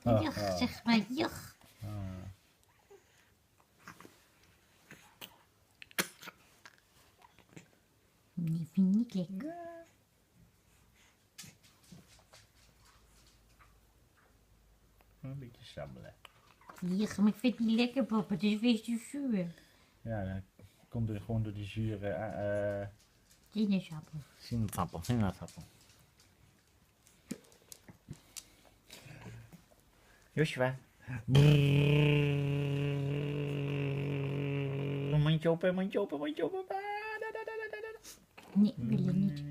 Jach, zeg maar, jach. Die vind ik niet lekker. Een beetje sabbelen. Jach, maar ik vind het niet lekker, papa. Het is weer zo zuur. Ja, dan komt er gewoon door die zure Sinaasappel. sinaasappel. Joshua. Mondje open, mondje open, mondje open. Nee, wil je niet.